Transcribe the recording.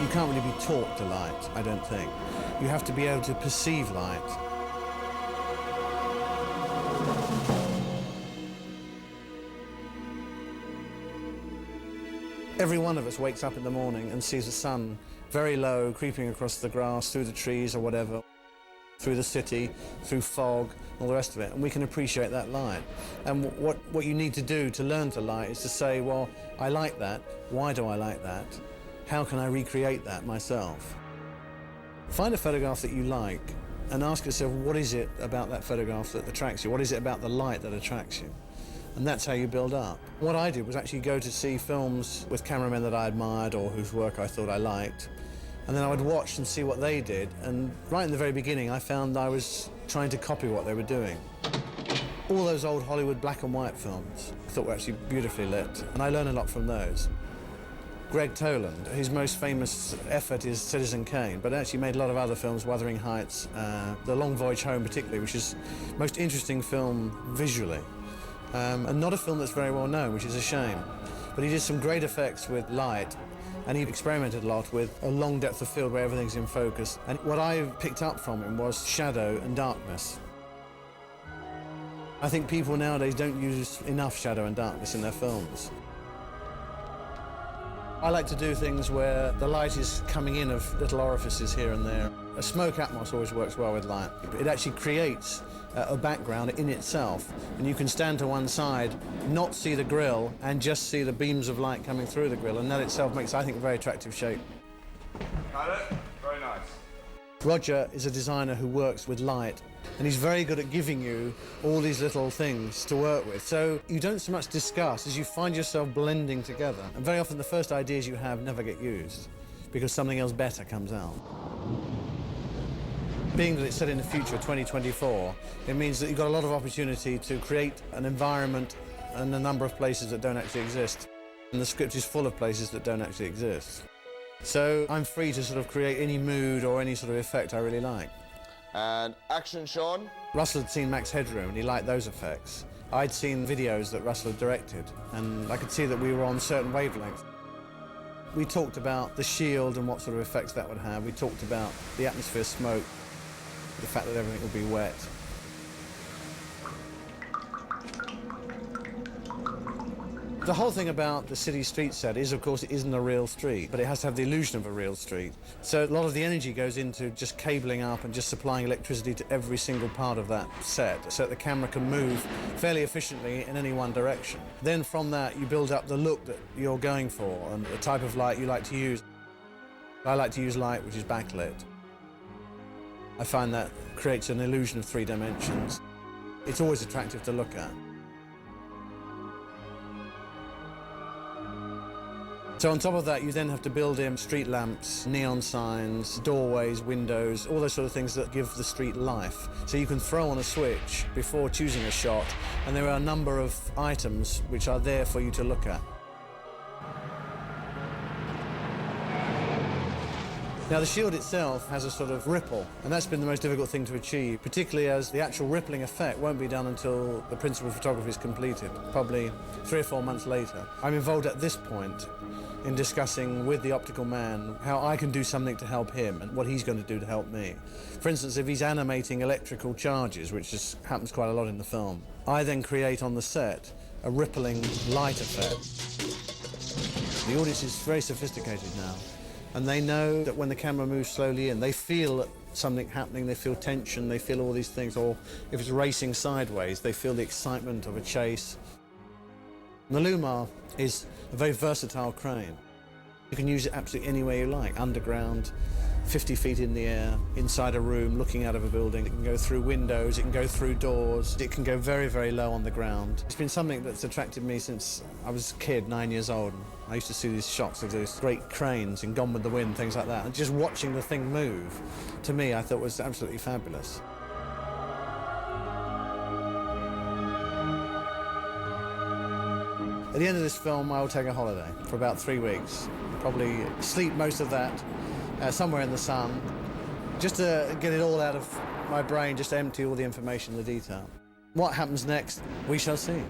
You can't really be taught to light, I don't think. You have to be able to perceive light. Every one of us wakes up in the morning and sees the sun very low, creeping across the grass, through the trees or whatever, through the city, through fog, all the rest of it, and we can appreciate that light. And what you need to do to learn to light is to say, well, I like that. Why do I like that? How can I recreate that myself? Find a photograph that you like and ask yourself, what is it about that photograph that attracts you? What is it about the light that attracts you? And that's how you build up. What I did was actually go to see films with cameramen that I admired or whose work I thought I liked, and then I would watch and see what they did, and right in the very beginning I found I was trying to copy what they were doing. All those old Hollywood black and white films I thought were actually beautifully lit, and I learned a lot from those. Greg Toland, his most famous effort is Citizen Kane, but actually made a lot of other films, Wuthering Heights, The Long Voyage Home particularly, which is the most interesting film visually. And not a film that's very well known, which is a shame. But he did some great effects with light, and he experimented a lot with a long depth of field where everything's in focus. And what I picked up from him was shadow and darkness. I think people nowadays don't use enough shadow and darkness in their films. I like to do things where the light is coming in of little orifices here and there. A smoke atmos always works well with light. It actually creates a background in itself, and you can stand to one side, not see the grill, and just see the beams of light coming through the grill, and that itself makes, I think, a very attractive shape. Got it? Very nice. Roger is a designer who works with light, and he's very good at giving you all these little things to work with. So you don't so much discuss as you find yourself blending together. And very often the first ideas you have never get used because something else better comes out. Being that it's set in the future, 2024, it means that you've got a lot of opportunity to create an environment and a number of places that don't actually exist. And the script is full of places that don't actually exist. So I'm free to sort of create any mood or any sort of effect I really like. And action, Sean. Russell had seen Max Headroom and he liked those effects. I'd seen videos that Russell had directed and I could see that we were on certain wavelengths. We talked about the shield and what sort of effects that would have. We talked about the atmosphere smoke, the fact that everything would be wet. The whole thing about the city street set is, of course, it isn't a real street, but it has to have the illusion of a real street. So a lot of the energy goes into just cabling up and just supplying electricity to every single part of that set so that the camera can move fairly efficiently in any one direction. Then from that, you build up the look that you're going for and the type of light you like to use. I like to use light which is backlit. I find that creates an illusion of 3 dimensions. It's always attractive to look at. So on top of that, you then have to build in street lamps, neon signs, doorways, windows, all those sort of things that give the street life. So you can throw on a switch before choosing a shot, and there are a number of items which are there for you to look at. Now, the shield itself has a sort of ripple, and that's been the most difficult thing to achieve, particularly as the actual rippling effect won't be done until the principal photography is completed, probably 3 or 4 months later. I'm involved at this point in discussing with the optical man how I can do something to help him and what he's going to do to help me. For instance, if he's animating electrical charges, which happens quite a lot in the film, I then create on the set a rippling light effect. The audience is very sophisticated now, and they know that when the camera moves slowly in, they feel something happening, they feel tension, they feel all these things, or if it's racing sideways, they feel the excitement of a chase. The Lumar is a very versatile crane. You can use it absolutely anywhere you like, underground, 50 feet in the air, inside a room, looking out of a building. It can go through windows, it can go through doors, it can go very, very low on the ground. It's been something that's attracted me since I was a kid, 9 years old. I used to see these shots of these great cranes in Gone with the Wind, things like that, and just watching the thing move, to me, I thought was absolutely fabulous. At the end of this film, I will take a holiday for about 3 weeks. Probably sleep most of that somewhere in the sun, just to get it all out of my brain, just to empty all the information, the detail. What happens next, we shall see.